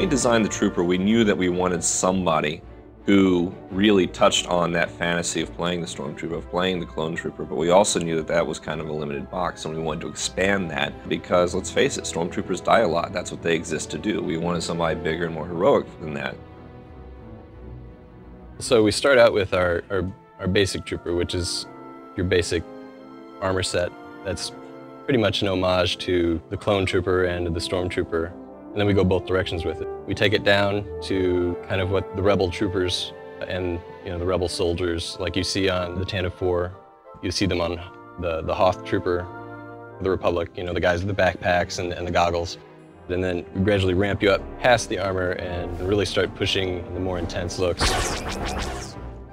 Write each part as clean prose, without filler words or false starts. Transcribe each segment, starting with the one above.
designed the Trooper, we knew that we wanted somebody who really touched on that fantasy of playing the Stormtrooper, of playing the Clone Trooper, but we also knew that that was kind of a limited box, and we wanted to expand that because, let's face it, Stormtroopers die a lot. That's what they exist to do. We wanted somebody bigger and more heroic than that. So we start out with our basic Trooper, which is your basic armor set. That's pretty much an homage to the Clone Trooper and the Stormtrooper. And then we go both directions with it. We take it down to kind of what the Rebel troopers and the Rebel soldiers, like you see on the Tantive 4, you see them on the Hoth Trooper, the Republic, the guys with the backpacks and the goggles. And then we gradually ramp you up past the armor and really start pushing the more intense looks.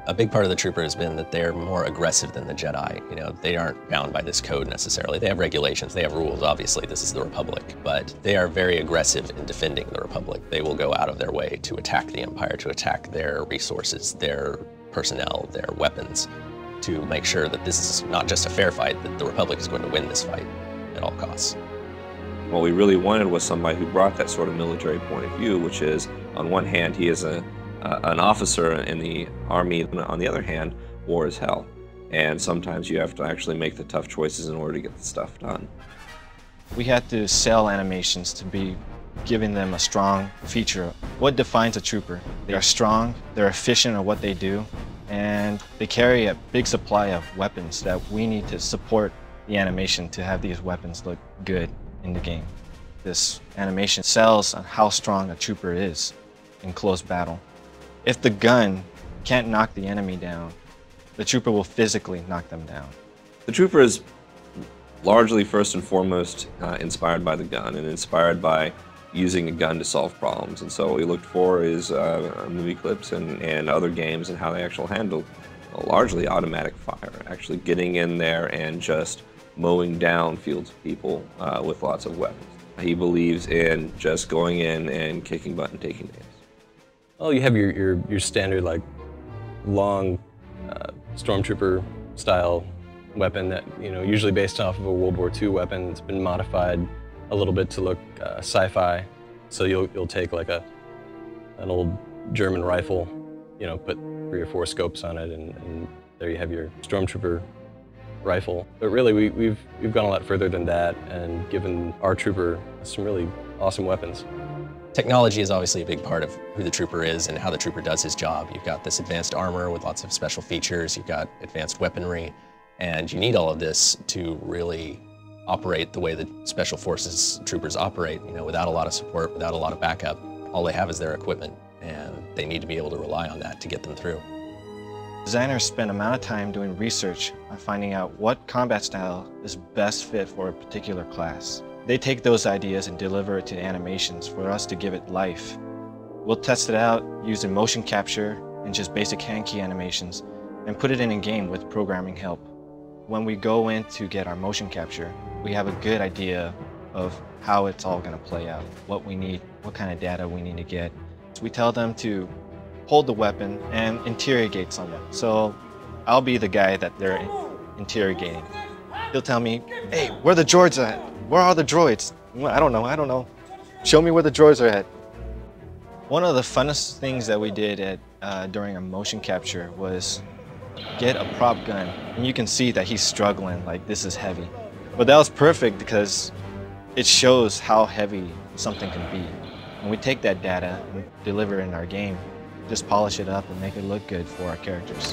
A big part of the Trooper has been that they're more aggressive than the Jedi. They aren't bound by this code necessarily. They have regulations, they have rules, obviously. This is the Republic, but they are very aggressive in defending the Republic. They will go out of their way to attack the Empire, to attack their resources, their personnel, their weapons, to make sure that this is not just a fair fight, that the Republic is going to win this fight at all costs. What we really wanted was somebody who brought that sort of military point of view, which is, on one hand, he is an officer in the Army, and on the other hand, war is hell. And sometimes you have to actually make the tough choices in order to get the stuff done. We had to sell animations to be giving them a strong feature. What defines a trooper? They are strong, they're efficient at what they do, and they carry a big supply of weapons that we need to support the animation to have these weapons look good in the game. This animation sells on how strong a trooper is in close battle. If the gun can't knock the enemy down, the Trooper will physically knock them down. The Trooper is largely, first and foremost, inspired by the gun and inspired by using a gun to solve problems. And so what we looked for is movie clips and other games and how they actually handle largely automatic fire, actually getting in there and just mowing down fields of people with lots of weapons. He believes in just going in and kicking butt and taking names. Well, you have your standard, long Stormtrooper style weapon that, usually based off of a World War II weapon. It's been modified a little bit to look sci-fi. So you'll take an old German rifle, put 3 or 4 scopes on it, and there you have your Stormtrooper rifle. But really, we've gone a lot further than that and given our Trooper some really awesome weapons. Technology is obviously a big part of who the Trooper is and how the Trooper does his job. You've got this advanced armor with lots of special features, you've got advanced weaponry, and you need all of this to really operate the way that Special Forces troopers operate. Without a lot of support, without a lot of backup, all they have is their equipment, and they need to be able to rely on that to get them through. Designers spend a amount of time doing research on finding out what combat style is best fit for a particular class. They take those ideas and deliver it to animations for us to give it life. We'll test it out using motion capture and just basic hand key animations and put it in a game with programming help. When we go in to get our motion capture, we have a good idea of how it's all going to play out, what we need, what kind of data we need to get. So we tell them to hold the weapon and interrogate someone. So I'll be the guy that they're interrogating. He'll tell me, hey, where are the droids at? Where are the droids? I don't know. Show me where the droids are at. One of the funnest things that we did during a motion capture was get a prop gun. And you can see that he's struggling, this is heavy. But that was perfect because it shows how heavy something can be. And we take that data and deliver it in our game, just polish it up and make it look good for our characters.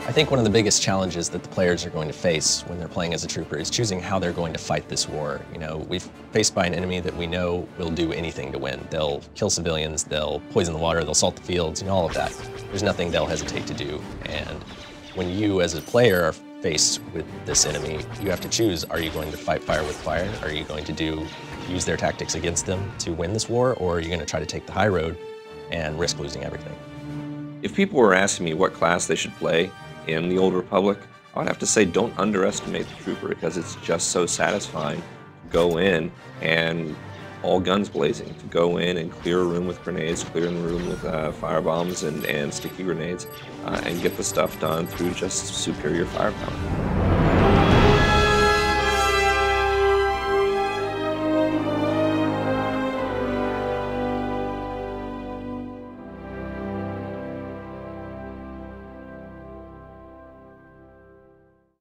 I think one of the biggest challenges that the players are going to face when they're playing as a Trooper is choosing how they're going to fight this war. We've faced by an enemy that we know will do anything to win. They'll kill civilians, they'll poison the water, they'll salt the fields, all of that. There's nothing they'll hesitate to do. And when you as a player are faced with this enemy, you have to choose, are you going to fight fire with fire? Are you going to use their tactics against them to win this war? Or are you going to try to take the high road and risk losing everything? If people were asking me what class they should play in the Old Republic, I would have to say don't underestimate the Trooper, because it's just so satisfying to go in and all guns blazing, to go in and clear a room with grenades, clear the room with fire bombs and sticky grenades, and get the stuff done through just superior firepower.